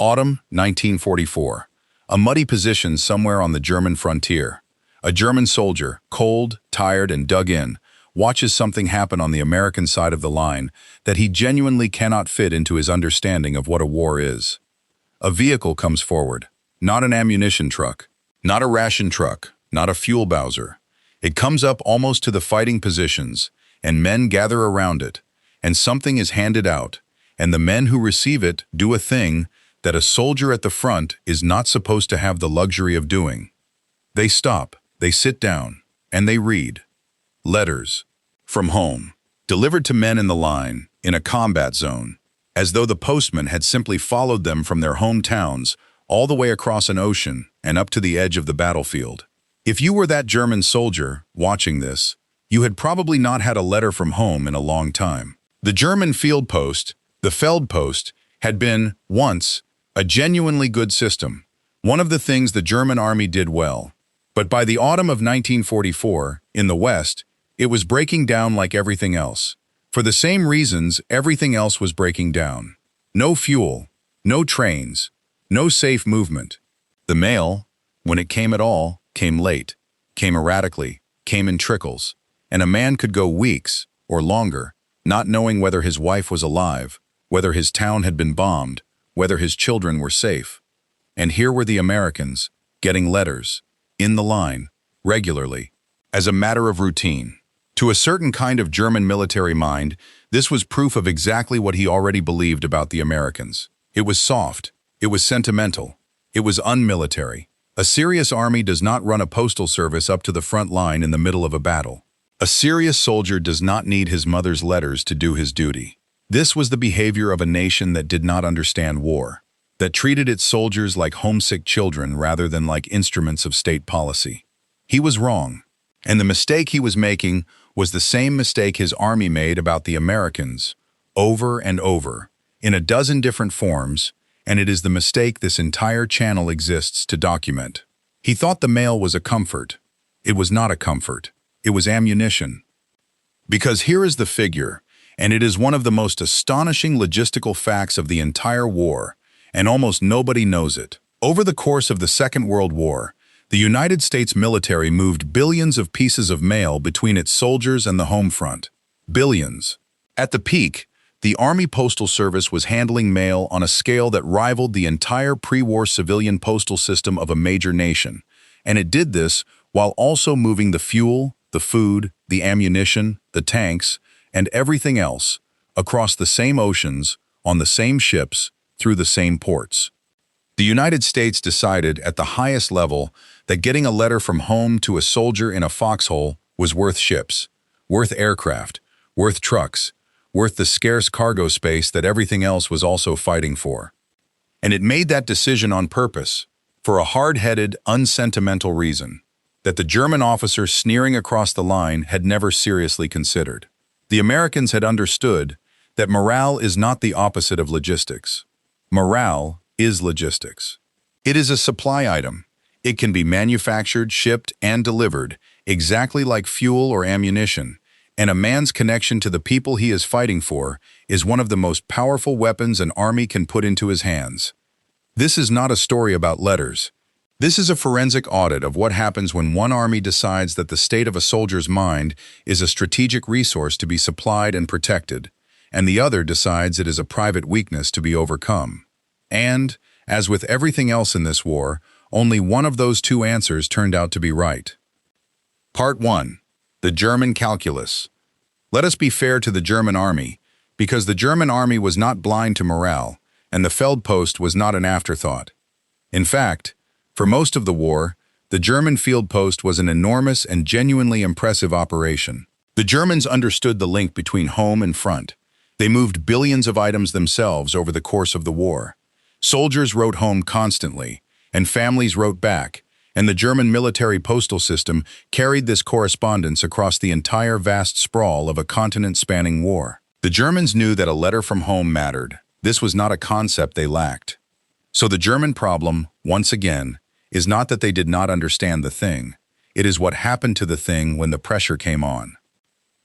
Autumn 1944. A muddy position somewhere on the German frontier. A German soldier, cold, tired, and dug in, watches something happen on the American side of the line that he genuinely cannot fit into his understanding of what a war is. A vehicle comes forward. Not an ammunition truck. Not a ration truck. Not a fuel bowser. It comes up almost to the fighting positions, and men gather around it, and something is handed out, and the men who receive it do a thing that a soldier at the front is not supposed to have the luxury of doing. They stop, they sit down, and they read. Letters. From home. Delivered to men in the line, in a combat zone, as though the postman had simply followed them from their hometowns all the way across an ocean and up to the edge of the battlefield. If you were that German soldier watching this, you had probably not had a letter from home in a long time. The German field post, the Feldpost, had been, once, a genuinely good system, one of the things the German army did well. But by the autumn of 1944, in the West, it was breaking down like everything else. For the same reasons everything else was breaking down. No fuel, no trains, no safe movement. The mail, when it came at all, came late, came erratically, came in trickles, and a man could go weeks, or longer, not knowing whether his wife was alive, whether his town had been bombed, whether his children were safe. And here were the Americans, getting letters, in the line, regularly, as a matter of routine. To a certain kind of German military mind, this was proof of exactly what he already believed about the Americans. It was soft, it was sentimental, it was unmilitary. A serious army does not run a postal service up to the front line in the middle of a battle. A serious soldier does not need his mother's letters to do his duty. This was the behavior of a nation that did not understand war, that treated its soldiers like homesick children rather than like instruments of state policy. He was wrong, and the mistake he was making was the same mistake his army made about the Americans, over and over, in a dozen different forms, and it is the mistake this entire channel exists to document. He thought the mail was a comfort. It was not a comfort. It was ammunition. Because here is the figure, and it is one of the most astonishing logistical facts of the entire war, and almost nobody knows it. Over the course of the Second World War, the United States military moved billions of pieces of mail between its soldiers and the home front. Billions. At the peak, the Army Postal Service was handling mail on a scale that rivaled the entire pre-war civilian postal system of a major nation, and it did this while also moving the fuel, the food, the ammunition, the tanks, and everything else across the same oceans, on the same ships, through the same ports. The United States decided at the highest level that getting a letter from home to a soldier in a foxhole was worth ships, worth aircraft, worth trucks, worth the scarce cargo space that everything else was also fighting for. And it made that decision on purpose, for a hard-headed, unsentimental reason, that the German officer sneering across the line had never seriously considered. The Americans had understood that morale is not the opposite of logistics. Morale is logistics. It is a supply item. It can be manufactured, shipped, and delivered, exactly like fuel or ammunition, and a man's connection to the people he is fighting for is one of the most powerful weapons an army can put into his hands. This is not a story about letters. This is a forensic audit of what happens when one army decides that the state of a soldier's mind is a strategic resource to be supplied and protected, and the other decides it is a private weakness to be overcome. And, as with everything else in this war, only one of those two answers turned out to be right. Part 1. The German Calculus. Let us be fair to the German army, because the German army was not blind to morale, and the Feldpost was not an afterthought. In fact, for most of the war, the German field post was an enormous and genuinely impressive operation. The Germans understood the link between home and front. They moved billions of items themselves over the course of the war. Soldiers wrote home constantly, and families wrote back, and the German military postal system carried this correspondence across the entire vast sprawl of a continent-spanning war. The Germans knew that a letter from home mattered. This was not a concept they lacked. So the German problem, once again, is not that they did not understand the thing. It is what happened to the thing when the pressure came on.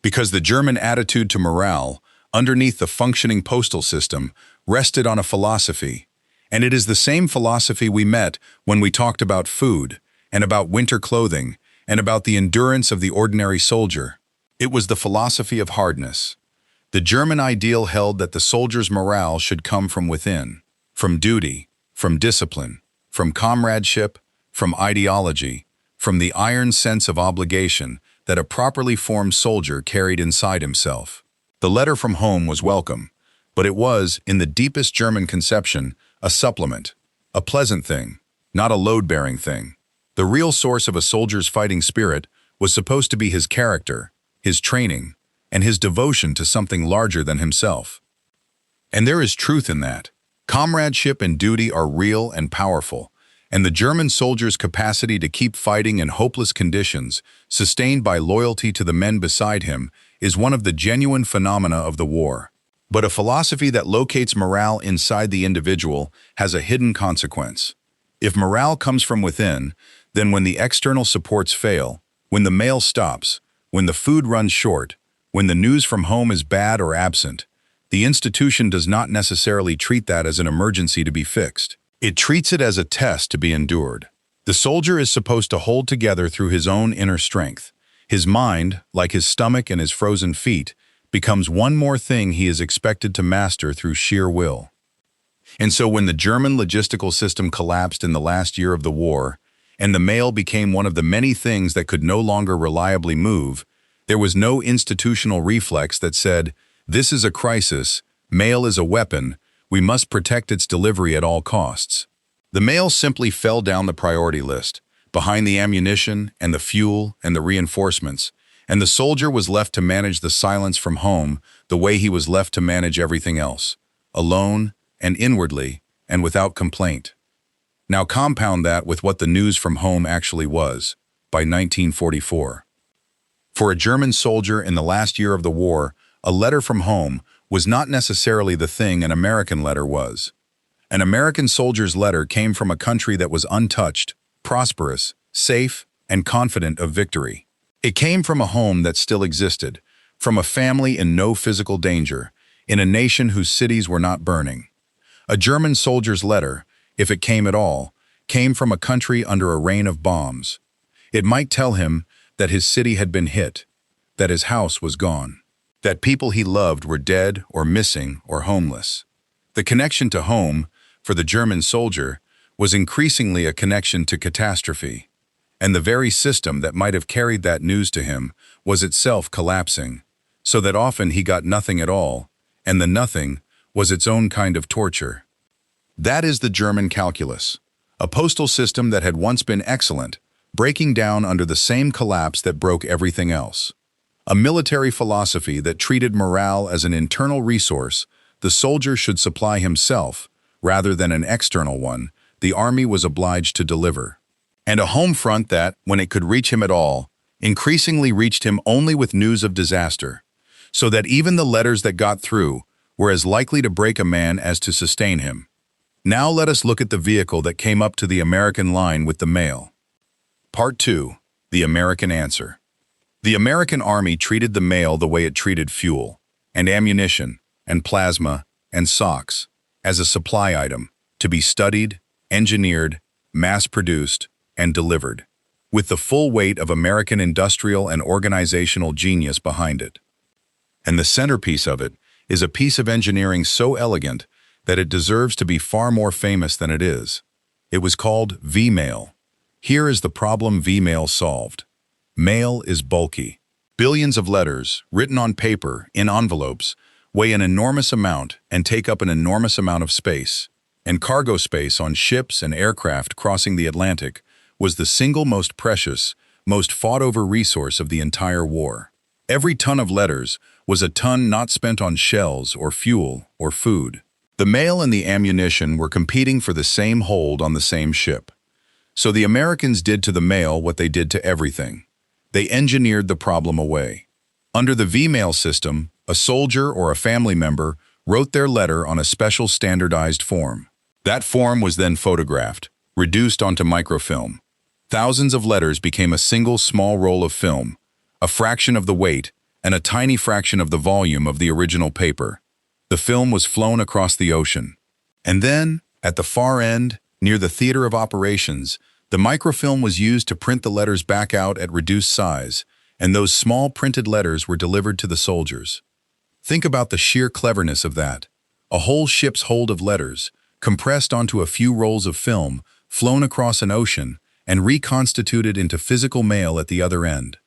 Because the German attitude to morale, underneath the functioning postal system, rested on a philosophy, And it is the same philosophy we met when we talked about food, and about winter clothing, and about the endurance of the ordinary soldier. It was the philosophy of hardness. The German ideal held that the soldier's morale should come from within, from duty, from discipline, from comradeship, from ideology, from the iron sense of obligation that a properly formed soldier carried inside himself. The letter from home was welcome, but it was, in the deepest German conception, a supplement, a pleasant thing, not a load-bearing thing. The real source of a soldier's fighting spirit was supposed to be his character, his training, and his devotion to something larger than himself. And there is truth in that. Comradeship and duty are real and powerful, and the German soldier's capacity to keep fighting in hopeless conditions, sustained by loyalty to the men beside him, is one of the genuine phenomena of the war. But a philosophy that locates morale inside the individual has a hidden consequence. If morale comes from within, then when the external supports fail, when the mail stops, when the food runs short, when the news from home is bad or absent, the institution does not necessarily treat that as an emergency to be fixed. It treats it as a test to be endured. The soldier is supposed to hold together through his own inner strength. His mind, like his stomach and his frozen feet, becomes one more thing he is expected to master through sheer will. And so when the German logistical system collapsed in the last year of the war, and the mail became one of the many things that could no longer reliably move, there was no institutional reflex that said, "This is a crisis, mail is a weapon, we must protect its delivery at all costs." The mail simply fell down the priority list, behind the ammunition and the fuel and the reinforcements, and the soldier was left to manage the silence from home the way he was left to manage everything else, alone and inwardly and without complaint. Now compound that with what the news from home actually was, by 1944. For a German soldier in the last year of the war, a letter from home was not necessarily the thing an American letter was. An American soldier's letter came from a country that was untouched, prosperous, safe, and confident of victory. It came from a home that still existed, from a family in no physical danger, in a nation whose cities were not burning. A German soldier's letter, if it came at all, came from a country under a rain of bombs. It might tell him that his city had been hit, that his house was gone, that people he loved were dead or missing or homeless. The connection to home, for the German soldier, was increasingly a connection to catastrophe, and the very system that might have carried that news to him was itself collapsing, so that often he got nothing at all, and the nothing was its own kind of torture. That is the German calculus, a postal system that had once been excellent, breaking down under the same collapse that broke everything else. A military philosophy that treated morale as an internal resource the soldier should supply himself, rather than an external one the army was obliged to deliver. And a home front that, when it could reach him at all, increasingly reached him only with news of disaster, so that even the letters that got through were as likely to break a man as to sustain him. Now let us look at the vehicle that came up to the American line with the mail. Part 2. The American Answer. The American Army treated the mail the way it treated fuel, and ammunition, and plasma, and socks, as a supply item, to be studied, engineered, mass-produced, and delivered, with the full weight of American industrial and organizational genius behind it. And the centerpiece of it is a piece of engineering so elegant that it deserves to be far more famous than it is. It was called VMail. Here is the problem VMail solved. Mail is bulky. Billions of letters, written on paper, in envelopes, weigh an enormous amount and take up an enormous amount of space. And cargo space on ships and aircraft crossing the Atlantic was the single most precious, most fought-over resource of the entire war. Every ton of letters was a ton not spent on shells or fuel or food. The mail and the ammunition were competing for the same hold on the same ship. So the Americans did to the mail what they did to everything. They engineered the problem away. Under the VMail system, a soldier or a family member wrote their letter on a special standardized form. That form was then photographed, reduced onto microfilm. Thousands of letters became a single small roll of film, a fraction of the weight and a tiny fraction of the volume of the original paper. The film was flown across the ocean. And then, At the far end, near the theater of operations, the microfilm was used to print the letters back out at reduced size, and those small printed letters were delivered to the soldiers. Think about the sheer cleverness of that. A whole ship's hold of letters, compressed onto a few rolls of film, flown across an ocean, and reconstituted into physical mail at the other end.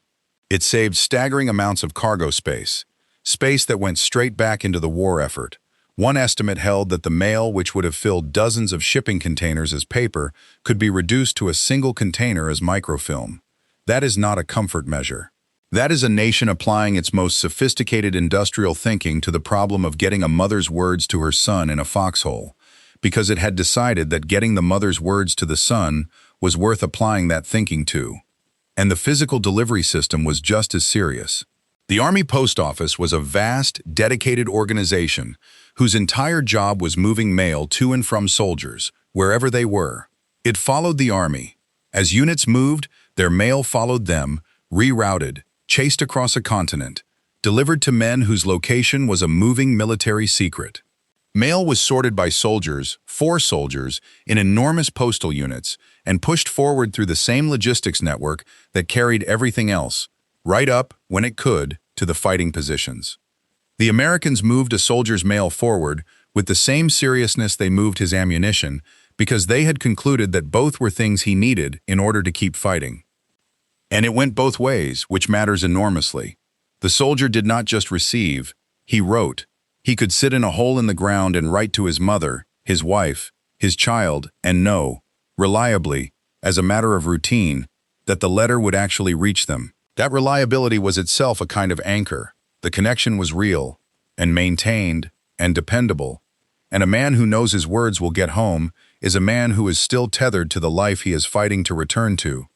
It saved staggering amounts of cargo space, space that went straight back into the war effort. One estimate held that the mail, which would have filled dozens of shipping containers as paper, could be reduced to a single container as microfilm. That is not a comfort measure. That is a nation applying its most sophisticated industrial thinking to the problem of getting a mother's words to her son in a foxhole, because it had decided that getting the mother's words to the son was worth applying that thinking to. And the physical delivery system was just as serious. The Army Post Office was a vast, dedicated organization whose entire job was moving mail to and from soldiers, wherever they were. It followed the Army. As units moved, their mail followed them, rerouted, chased across a continent, delivered to men whose location was a moving military secret. Mail was sorted by soldiers, for soldiers, in enormous postal units, and pushed forward through the same logistics network that carried everything else, right up, when it could, to the fighting positions. The Americans moved a soldier's mail forward with the same seriousness they moved his ammunition, because they had concluded that both were things he needed in order to keep fighting. And it went both ways, which matters enormously. The soldier did not just receive, he wrote. He could sit in a hole in the ground and write to his mother, his wife, his child, and know, reliably, as a matter of routine, that the letter would actually reach them. That reliability was itself a kind of anchor. The connection was real, and maintained, and dependable. And a man who knows his words will get home is a man who is still tethered to the life he is fighting to return to.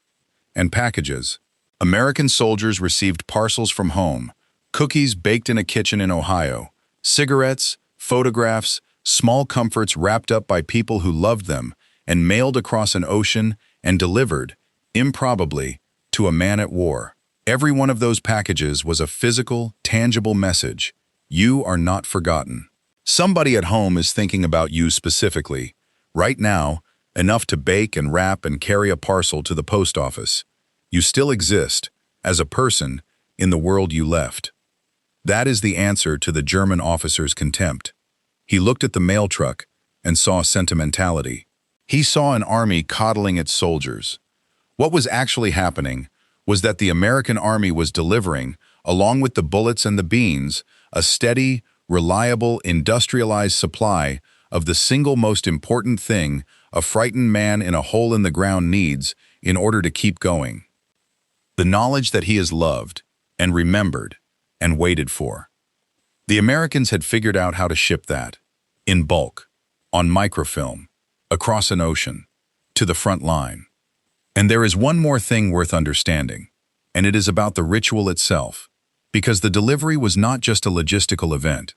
And packages. American soldiers received parcels from home, cookies baked in a kitchen in Ohio, cigarettes, photographs, small comforts wrapped up by people who loved them, and mailed across an ocean and delivered, improbably, to a man at war. Every one of those packages was a physical, tangible message. You are not forgotten. Somebody at home is thinking about you specifically. Right now, enough to bake and wrap and carry a parcel to the post office. You still exist, as a person, in the world you left. That is the answer to the German officer's contempt. He looked at the mail truck and saw sentimentality. He saw an army coddling its soldiers. What was actually happening was that the American army was delivering, along with the bullets and the beans, a steady, reliable, industrialized supply of the single most important thing a frightened man in a hole in the ground needs in order to keep going. The knowledge that he is loved, and remembered, and waited for. The Americans had figured out how to ship that, in bulk, on microfilm, across an ocean, to the front line. And there is one more thing worth understanding, and it is about the ritual itself, because the delivery was not just a logistical event.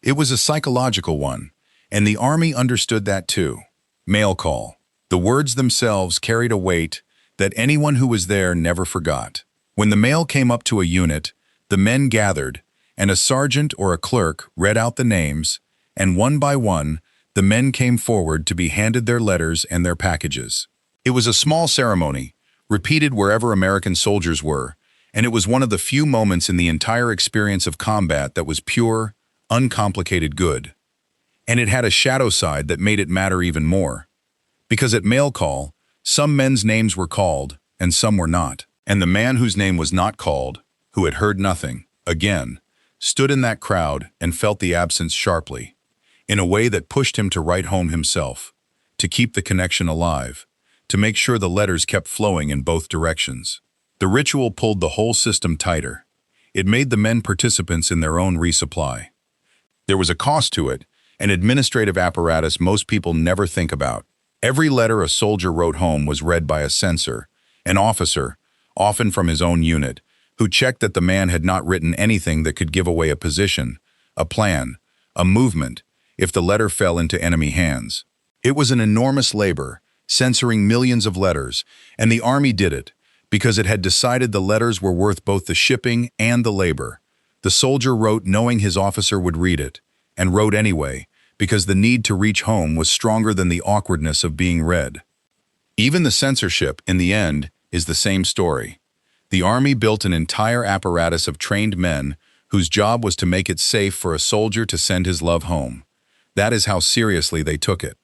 It was a psychological one, and the Army understood that too. Mail call. The words themselves carried a weight that anyone who was there never forgot. When the mail came up to a unit, the men gathered, and a sergeant or a clerk read out the names, and one by one, the men came forward to be handed their letters and their packages. It was a small ceremony, repeated wherever American soldiers were, and it was one of the few moments in the entire experience of combat that was pure, uncomplicated good. And it had a shadow side that made it matter even more. Because at mail call, some men's names were called, and some were not. And the man whose name was not called, who had heard nothing, again, stood in that crowd and felt the absence sharply, in a way that pushed him to write home himself, to keep the connection alive, to make sure the letters kept flowing in both directions. The ritual pulled the whole system tighter. It made the men participants in their own resupply. There was a cost to it, an administrative apparatus most people never think about. Every letter a soldier wrote home was read by a censor, an officer, often from his own unit, who checked that the man had not written anything that could give away a position, a plan, a movement, if the letter fell into enemy hands. It was an enormous labor, censoring millions of letters, and the Army did it, because it had decided the letters were worth both the shipping and the labor. The soldier wrote knowing his officer would read it, and wrote anyway, because the need to reach home was stronger than the awkwardness of being read. Even the censorship, in the end, is the same story. The army built an entire apparatus of trained men whose job was to make it safe for a soldier to send his love home. That is how seriously they took it.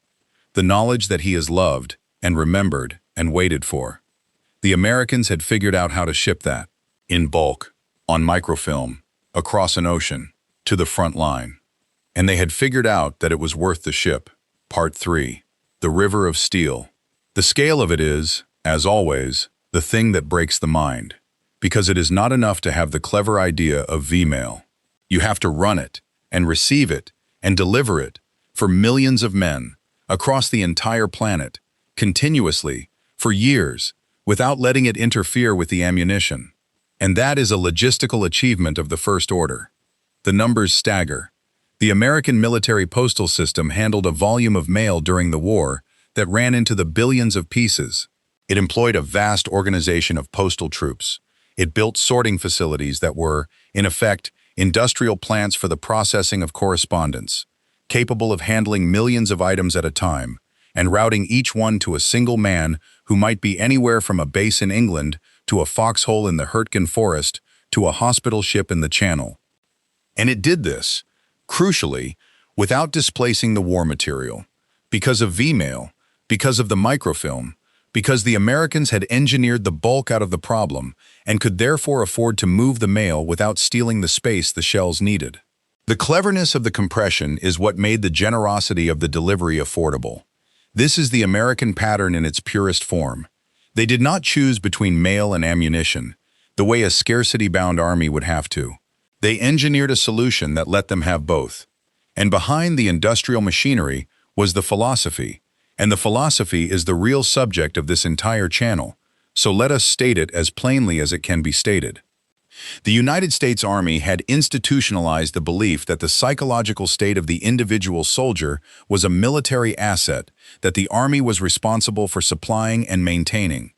The knowledge that he is loved and remembered and waited for. The Americans had figured out how to ship that, in bulk, on microfilm, across an ocean, to the front line. And they had figured out that it was worth the ship. Part 3. The River of Steel. The scale of it is, as always, the thing that breaks the mind. Because it is not enough to have the clever idea of VMail. You have to run it, and receive it, and deliver it, for millions of men, across the entire planet, continuously, for years, without letting it interfere with the ammunition. And that is a logistical achievement of the first order. The numbers stagger. The American military postal system handled a volume of mail during the war that ran into the billions of pieces. It employed a vast organization of postal troops. It built sorting facilities that were, in effect, industrial plants for the processing of correspondence, capable of handling millions of items at a time, and routing each one to a single man who might be anywhere from a base in England to a foxhole in the Hurtgen forest to a hospital ship in the Channel. And it did this, crucially, without displacing the war material, because of VMail, because of the microfilm, because the Americans had engineered the bulk out of the problem and could therefore afford to move the mail without stealing the space the shells needed. The cleverness of the compression is what made the generosity of the delivery affordable. This is the American pattern in its purest form. They did not choose between mail and ammunition, the way a scarcity-bound army would have to. They engineered a solution that let them have both. And behind the industrial machinery was the philosophy, and the philosophy is the real subject of this entire channel, so let us state it as plainly as it can be stated. The United States Army had institutionalized the belief that the psychological state of the individual soldier was a military asset that the Army was responsible for supplying and maintaining.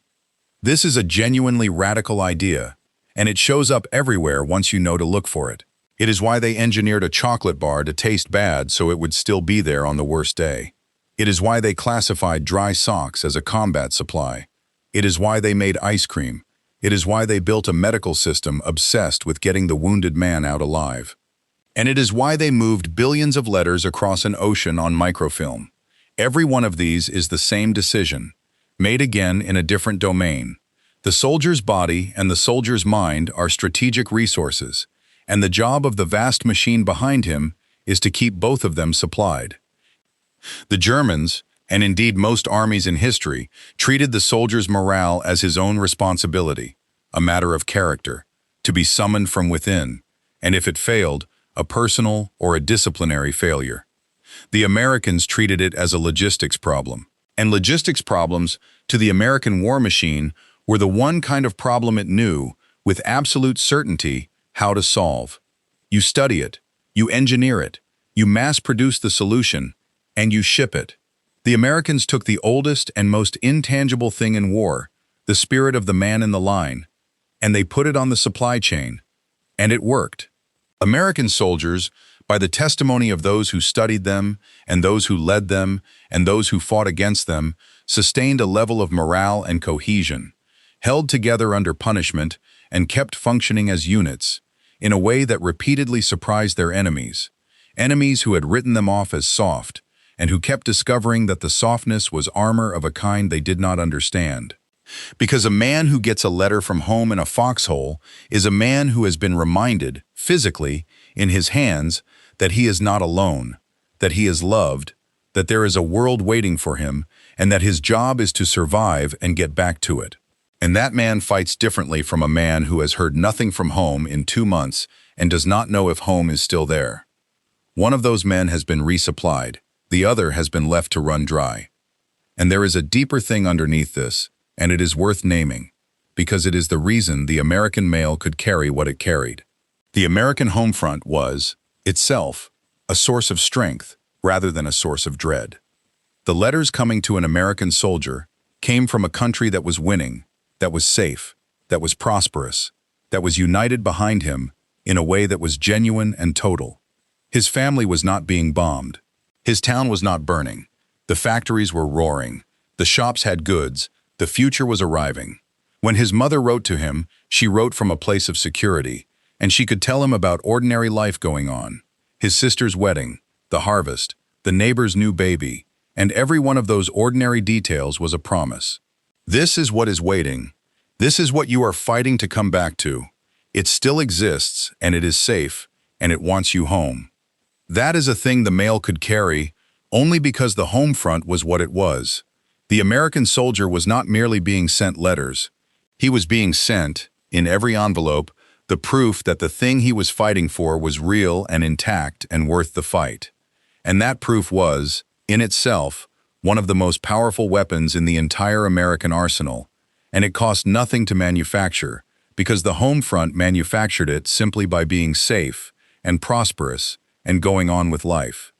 This is a genuinely radical idea, and it shows up everywhere once you know to look for it. It is why they engineered a chocolate bar to taste bad so it would still be there on the worst day. It is why they classified dry socks as a combat supply. It is why they made ice cream. It is why they built a medical system obsessed with getting the wounded man out alive. And it is why they moved billions of letters across an ocean on microfilm. Every one of these is the same decision, made again in a different domain. The soldier's body and the soldier's mind are strategic resources, and the job of the vast machine behind him is to keep both of them supplied. The Germans, and indeed most armies in history, treated the soldier's morale as his own responsibility, a matter of character, to be summoned from within, and if it failed, a personal or a disciplinary failure. The Americans treated it as a logistics problem, and logistics problems, to the American war machine, were the one kind of problem it knew, with absolute certainty, how to solve. You study it, you engineer it, you mass-produce the solution, and you ship it. The Americans took the oldest and most intangible thing in war, the spirit of the man in the line, and they put it on the supply chain. And it worked. American soldiers, by the testimony of those who studied them, and those who led them, and those who fought against them, sustained a level of morale and cohesion, held together under punishment, and kept functioning as units, in a way that repeatedly surprised their enemies, enemies who had written them off as soft, and who kept discovering that the softness was armor of a kind they did not understand. Because a man who gets a letter from home in a foxhole is a man who has been reminded, physically, in his hands, that he is not alone, that he is loved, that there is a world waiting for him, and that his job is to survive and get back to it. And that man fights differently from a man who has heard nothing from home in 2 months and does not know if home is still there. One of those men has been resupplied. The other has been left to run dry. And there is a deeper thing underneath this, and it is worth naming, because it is the reason the American mail could carry what it carried. The American home front was, itself, a source of strength rather than a source of dread. The letters coming to an American soldier came from a country that was winning, that was safe, that was prosperous, that was united behind him in a way that was genuine and total. His family was not being bombed. His town was not burning. The factories were roaring. The shops had goods. The future was arriving. When his mother wrote to him, she wrote from a place of security, and she could tell him about ordinary life going on. His sister's wedding, the harvest, the neighbor's new baby, and every one of those ordinary details was a promise. This is what is waiting. This is what you are fighting to come back to. It still exists, and it is safe, and it wants you home. That is a thing the mail could carry, only because the home front was what it was. The American soldier was not merely being sent letters. He was being sent, in every envelope, the proof that the thing he was fighting for was real and intact and worth the fight. And that proof was, in itself, one of the most powerful weapons in the entire American arsenal, and it cost nothing to manufacture, because the home front manufactured it simply by being safe and prosperous and going on with life.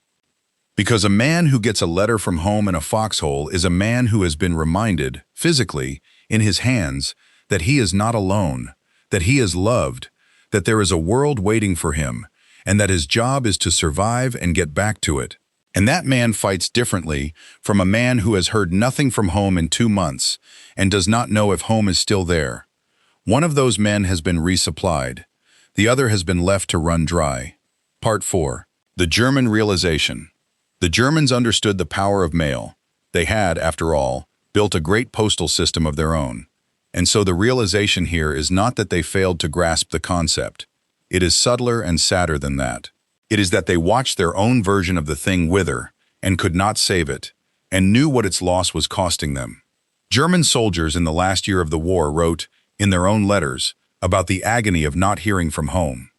Because a man who gets a letter from home in a foxhole is a man who has been reminded, physically, in his hands, that he is not alone, that he is loved, that there is a world waiting for him, and that his job is to survive and get back to it. And that man fights differently from a man who has heard nothing from home in 2 months and does not know if home is still there. One of those men has been resupplied. The other has been left to run dry. Part 4. The German realization. The Germans understood the power of mail. They had, after all, built a great postal system of their own. And so the realization here is not that they failed to grasp the concept. It is subtler and sadder than that. It is that they watched their own version of the thing wither and could not save it, and knew what its loss was costing them. German soldiers in the last year of the war wrote, in their own letters, about the agony of not hearing from home,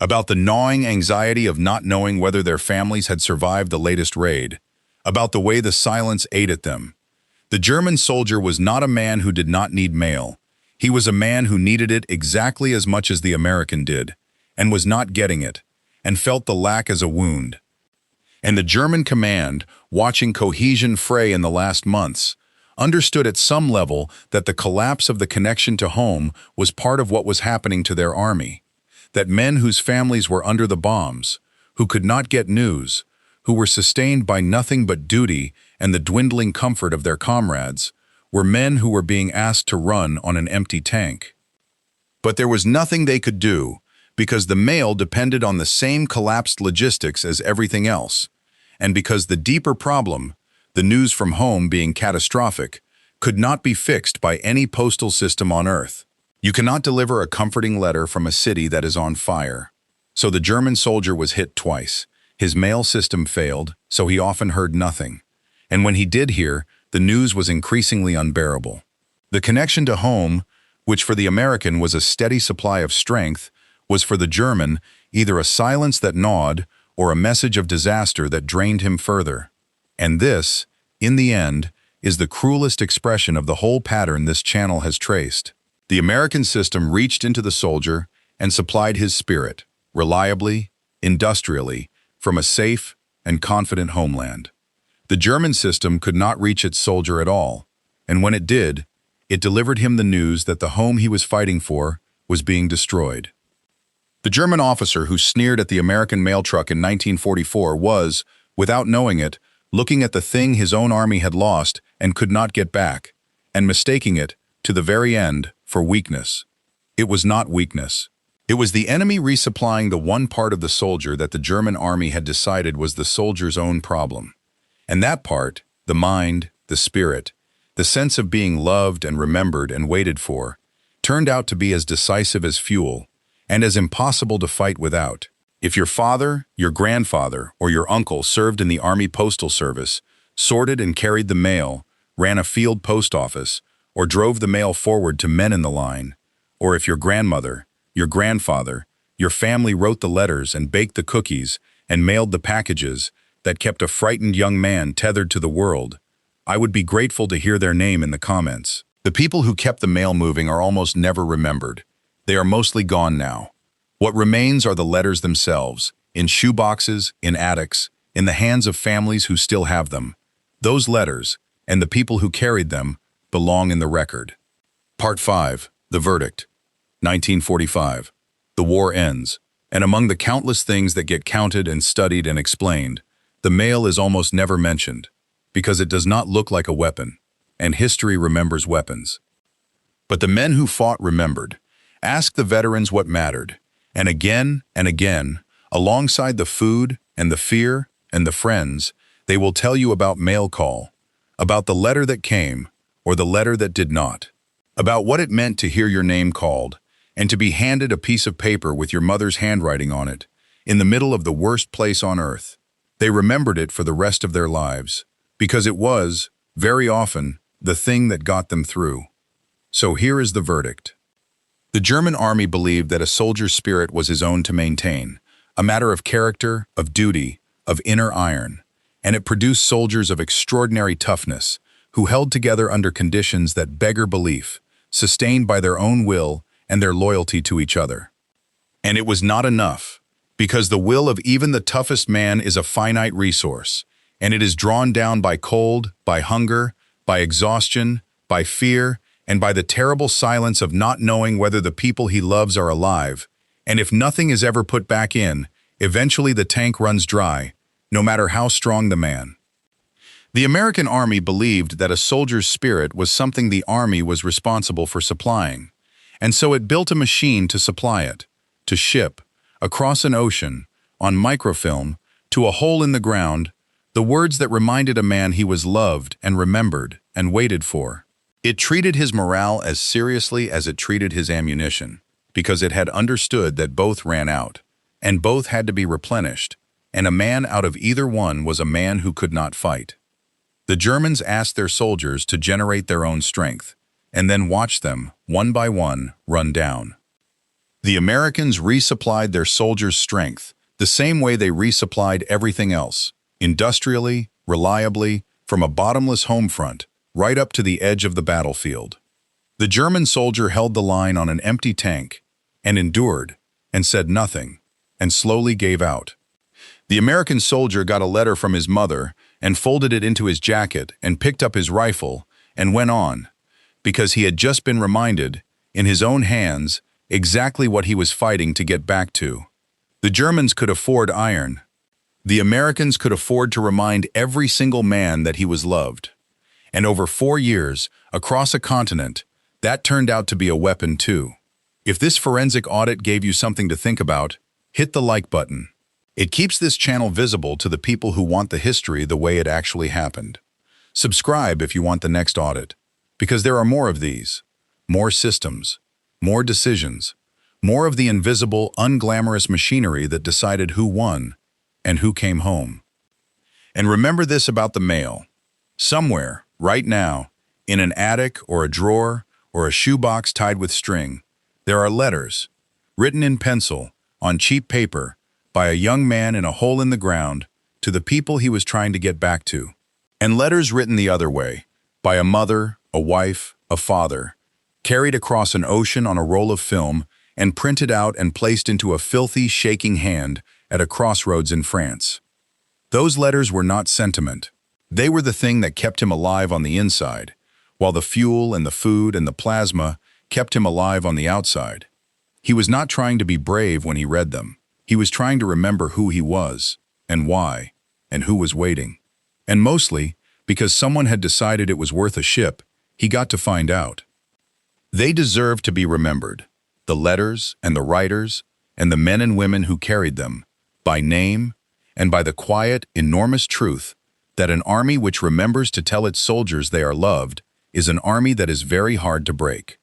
about the gnawing anxiety of not knowing whether their families had survived the latest raid, about the way the silence ate at them. The German soldier was not a man who did not need mail. He was a man who needed it exactly as much as the American did, and was not getting it, and felt the lack as a wound. And the German command, watching cohesion fray in the last months, understood at some level that the collapse of the connection to home was part of what was happening to their army, that men whose families were under the bombs, who could not get news, who were sustained by nothing but duty and the dwindling comfort of their comrades, were men who were being asked to run on an empty tank. But there was nothing they could do, because the mail depended on the same collapsed logistics as everything else, and because the deeper problem, the news from home being catastrophic, could not be fixed by any postal system on Earth. You cannot deliver a comforting letter from a city that is on fire. So the German soldier was hit twice. His mail system failed, so he often heard nothing. And when he did hear, the news was increasingly unbearable. The connection to home, which for the American was a steady supply of strength, was for the German either a silence that gnawed or a message of disaster that drained him further. And this, in the end, is the cruelest expression of the whole pattern this channel has traced. The American system reached into the soldier and supplied his spirit, reliably, industrially, from a safe and confident homeland. The German system could not reach its soldier at all, and when it did, it delivered him the news that the home he was fighting for was being destroyed. The German officer who sneered at the American mail truck in 1944 was, without knowing it, looking at the thing his own army had lost and could not get back, and mistaking it, to the very end, for weakness. It was not weakness. It was the enemy resupplying the one part of the soldier that the German army had decided was the soldier's own problem. And that part, the mind, the spirit, the sense of being loved and remembered and waited for, turned out to be as decisive as fuel, and as impossible to fight without. If your father, your grandfather, or your uncle served in the Army Postal Service, sorted and carried the mail, ran a field post office, or drove the mail forward to men in the line, or if your grandmother, your grandfather, your family wrote the letters and baked the cookies and mailed the packages that kept a frightened young man tethered to the world, I would be grateful to hear their name in the comments. The people who kept the mail moving are almost never remembered. They are mostly gone now. What remains are the letters themselves, in shoeboxes, in attics, in the hands of families who still have them. Those letters, and the people who carried them, belong in the record. Part 5. The Verdict. 1945. The war ends, and among the countless things that get counted and studied and explained, The mail is almost never mentioned, because it does not look like a weapon, and history remembers weapons. But the men who fought remembered. Ask the veterans what mattered, and again, alongside the food and the fear and the friends, they will tell you about mail call, about the letter that came or the letter that did not, about what it meant to hear your name called and to be handed a piece of paper with your mother's handwriting on it, in the middle of the worst place on earth. They remembered it for the rest of their lives, because it was, very often, the thing that got them through. So here is the verdict. The German army believed that a soldier's spirit was his own to maintain, a matter of character, of duty, of inner iron, and it produced soldiers of extraordinary toughness, who held together under conditions that beggar belief, sustained by their own will and their loyalty to each other. And it was not enough, because the will of even the toughest man is a finite resource, and it is drawn down by cold, by hunger, by exhaustion, by fear, and by the terrible silence of not knowing whether the people he loves are alive, and if nothing is ever put back in, eventually the tank runs dry, no matter how strong the man. The American army believed that a soldier's spirit was something the army was responsible for supplying, and so it built a machine to supply it, to ship, across an ocean, on microfilm, to a hole in the ground, the words that reminded a man he was loved and remembered and waited for. It treated his morale as seriously as it treated his ammunition, because it had understood that both ran out, and both had to be replenished, and a man out of either one was a man who could not fight. The Germans asked their soldiers to generate their own strength, and then watch them, one by one, run down. The Americans resupplied their soldiers' strength the same way they resupplied everything else, industrially, reliably, from a bottomless home front, right up to the edge of the battlefield. The German soldier held the line on an empty tank, and endured, and said nothing, and slowly gave out. The American soldier got a letter from his mother, and folded it into his jacket, and picked up his rifle, and went on, because he had just been reminded, in his own hands, exactly what he was fighting to get back to. The Germans could afford iron. The Americans could afford to remind every single man that he was loved. And over 4 years, across a continent, that turned out to be a weapon too. If this forensic audit gave you something to think about, hit the like button. It keeps this channel visible to the people who want the history the way it actually happened. Subscribe if you want the next audit, because there are more of these, more systems, more decisions, more of the invisible, unglamorous machinery that decided who won and who came home. And remember this about the mail. Somewhere, right now, in an attic or a drawer or a shoebox tied with string, there are letters, written in pencil, on cheap paper, by a young man in a hole in the ground, to the people he was trying to get back to. And letters written the other way, by a mother, a wife, a father, carried across an ocean on a roll of film and printed out and placed into a filthy, shaking hand at a crossroads in France. Those letters were not sentiment. They were the thing that kept him alive on the inside, while the fuel and the food and the plasma kept him alive on the outside. He was not trying to be brave when he read them. He was trying to remember who he was, and why, and who was waiting. And mostly, because someone had decided it was worth a ship, he got to find out. They deserved to be remembered, the letters and the writers and the men and women who carried them, by name and by the quiet, enormous truth that an army which remembers to tell its soldiers they are loved is an army that is very hard to break.